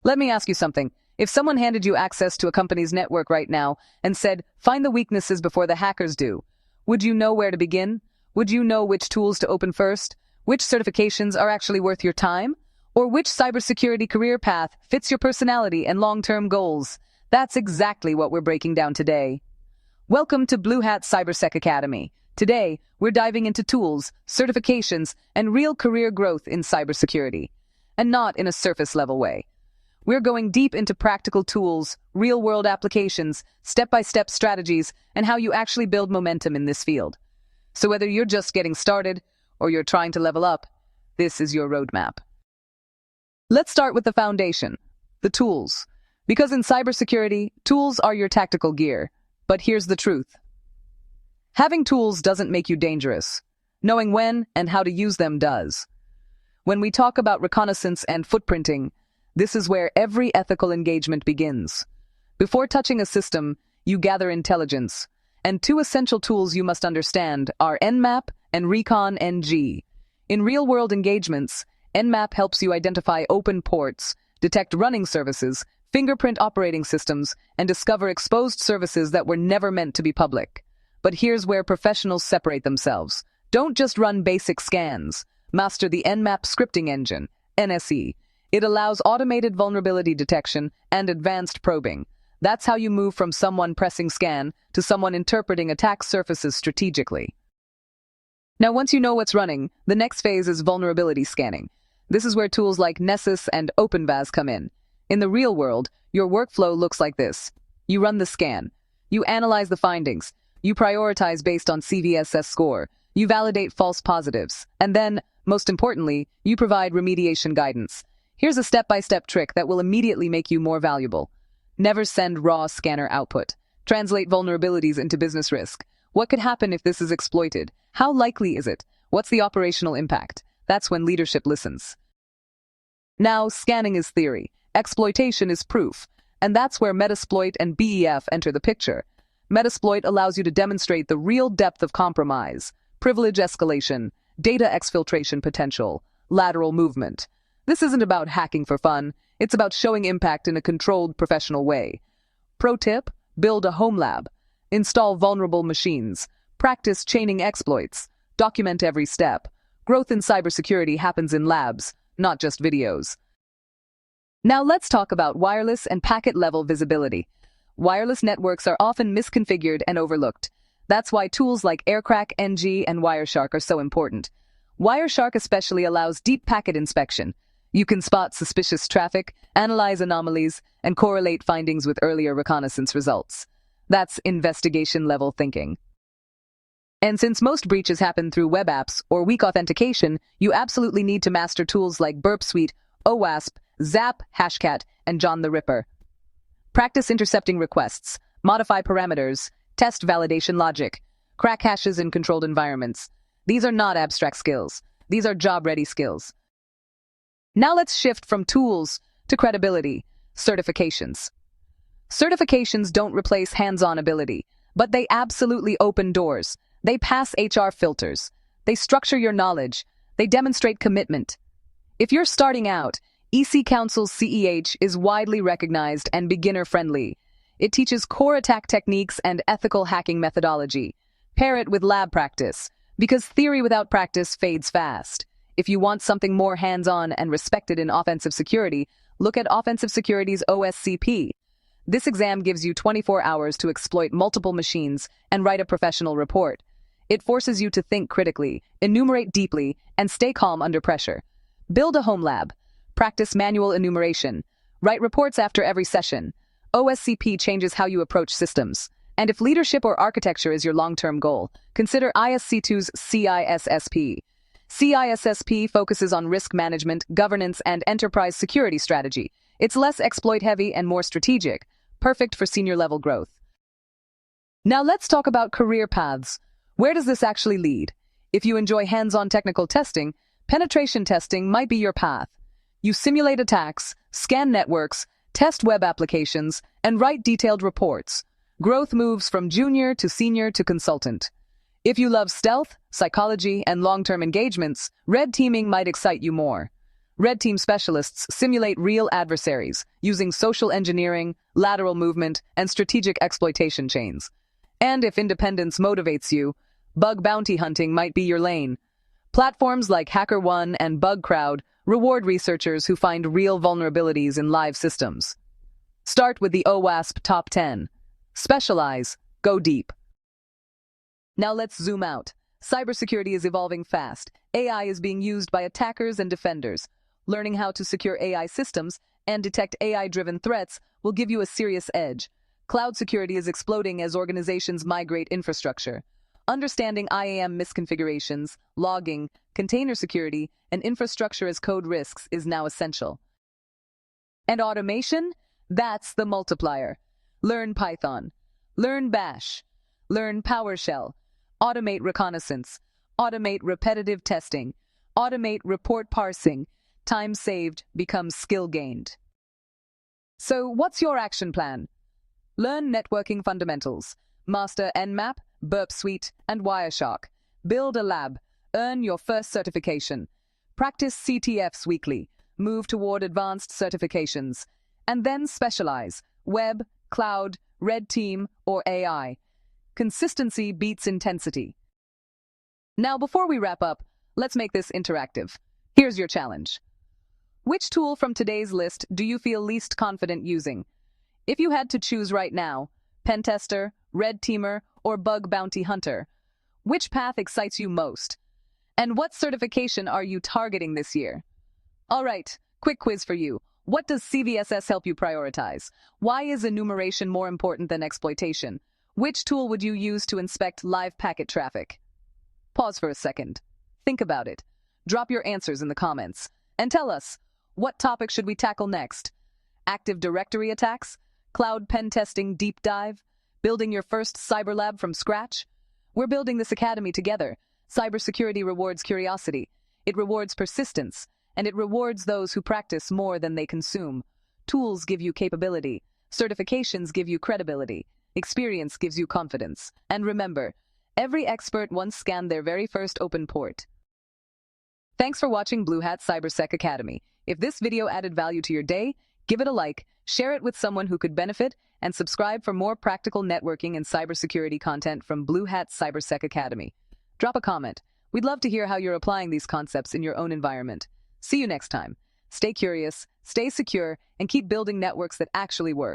Let me ask you something. If someone handed you access to a company's network right now and said, find the weaknesses before the hackers do, would you know where to begin? Would you know which tools to open first? Which certifications are actually worth your time? Or which cybersecurity career path fits your personality and long-term goals? That's exactly what we're breaking down today. Welcome to Bluehat Cybersec Academy. Today, we're diving into tools, certifications, and real career growth in cybersecurity. And not in a surface-level way. We're going deep into practical tools, real-world applications, step-by-step strategies, and how you actually build momentum in this field. So whether you're just getting started or you're trying to level up, this is your roadmap. Let's start with the foundation, the tools. Because in cybersecurity, tools are your tactical gear. But here's the truth. Having tools doesn't make you dangerous. Knowing when and how to use them does. When we talk about reconnaissance and footprinting, this is where every ethical engagement begins. Before touching a system, you gather intelligence. And two essential tools you must understand are Nmap and Recon-NG. In real-world engagements, Nmap helps you identify open ports, detect running services, fingerprint operating systems, and discover exposed services that were never meant to be public. But here's where professionals separate themselves. Don't just run basic scans. Master the Nmap scripting engine, NSE. It allows automated vulnerability detection and advanced probing. That's how you move from someone pressing scan to someone interpreting attack surfaces strategically. Now, once you know what's running, the next phase is vulnerability scanning. This is where tools like Nessus and OpenVAS come in. In the real world, your workflow looks like this. You run the scan. You analyze the findings. You prioritize based on CVSS score. You validate false positives. And then, most importantly, you provide remediation guidance. Here's a step-by-step trick that will immediately make you more valuable. Never send raw scanner output. Translate vulnerabilities into business risk. What could happen if this is exploited? How likely is it? What's the operational impact? That's when leadership listens. Now, scanning is theory. Exploitation is proof. And that's where Metasploit and BEF enter the picture. Metasploit allows you to demonstrate the real depth of compromise, privilege escalation, data exfiltration potential, lateral movement. This isn't about hacking for fun. It's about showing impact in a controlled, professional way. Pro tip, build a home lab. Install vulnerable machines. Practice chaining exploits. Document every step. Growth in cybersecurity happens in labs, not just videos. Now let's talk about wireless and packet-level visibility. Wireless networks are often misconfigured and overlooked. That's why tools like Recon-NG and Wireshark are so important. Wireshark especially allows deep packet inspection. You can spot suspicious traffic, analyze anomalies, and correlate findings with earlier reconnaissance results. That's investigation-level thinking. And since most breaches happen through web apps or weak authentication, you absolutely need to master tools like Burp Suite, OWASP, Zap, Hashcat, and John the Ripper. Practice intercepting requests, modify parameters, test validation logic, crack hashes in controlled environments. These are not abstract skills. These are job-ready skills. Now let's shift from tools to credibility, certifications. Certifications don't replace hands-on ability, but they absolutely open doors. They pass HR filters. They structure your knowledge. They demonstrate commitment. If you're starting out, EC Council's CEH is widely recognized and beginner-friendly. It teaches core attack techniques and ethical hacking methodology. Pair it with lab practice, because theory without practice fades fast. If you want something more hands-on and respected in offensive security, look at Offensive Security's OSCP. This exam gives you 24 hours to exploit multiple machines and write a professional report. It forces you to think critically, enumerate deeply, and stay calm under pressure. Build a home lab. Practice manual enumeration. Write reports after every session. OSCP changes how you approach systems. And if leadership or architecture is your long-term goal, consider ISC2's CISSP. CISSP focuses on risk management, governance, and enterprise security strategy. It's less exploit-heavy and more strategic, perfect for senior-level growth. Now let's talk about career paths. Where does this actually lead? If you enjoy hands-on technical testing, penetration testing might be your path. You simulate attacks, scan networks, test web applications, and write detailed reports. Growth moves from junior to senior to consultant. If you love stealth, psychology, and long-term engagements, red teaming might excite you more. Red team specialists simulate real adversaries using social engineering, lateral movement, and strategic exploitation chains. And if independence motivates you, bug bounty hunting might be your lane. Platforms like HackerOne and BugCrowd reward researchers who find real vulnerabilities in live systems. Start with the OWASP Top 10. Specialize, go deep. Now let's zoom out. Cybersecurity is evolving fast. AI is being used by attackers and defenders. Learning how to secure AI systems and detect AI-driven threats will give you a serious edge. Cloud security is exploding as organizations migrate infrastructure. Understanding IAM misconfigurations, logging, container security, and infrastructure as code risks is now essential. And automation? That's the multiplier. Learn Python. Learn Bash. Learn PowerShell. Automate reconnaissance. Automate repetitive testing. Automate report parsing. Time saved becomes skill gained. So, what's your action plan? Learn networking fundamentals. Master Nmap, Burp Suite, and Wireshark. Build a lab. Earn your first certification. Practice CTFs weekly. Move toward advanced certifications. And then specialize. Web, cloud, red team, or AI. Consistency beats intensity. Now, before we wrap up, let's make this interactive. Here's your challenge. Which tool from today's list do you feel least confident using? If you had to choose right now, Pentester, Red Teamer, or Bug Bounty Hunter, which path excites you most? And what certification are you targeting this year? All right, quick quiz for you. What does CVSS help you prioritize? Why is enumeration more important than exploitation? Which tool would you use to inspect live packet traffic? Pause for a second. Think about it. Drop your answers in the comments. And tell us, what topic should we tackle next? Active Directory attacks? Cloud pen testing deep dive? Building your first cyber lab from scratch? We're building this academy together. Cybersecurity rewards curiosity. It rewards persistence. And it rewards those who practice more than they consume. Tools give you capability. Certifications give you credibility. Experience gives you confidence. And remember, every expert once scanned their very first open port. Thanks for watching Bluehat Cybersec Academy. If this video added value to your day, give it a like, share it with someone who could benefit, and subscribe for more practical networking and cybersecurity content from Bluehat Cybersec Academy. Drop a comment. We'd love to hear how you're applying these concepts in your own environment. See you next time. Stay curious, stay secure, and keep building networks that actually work.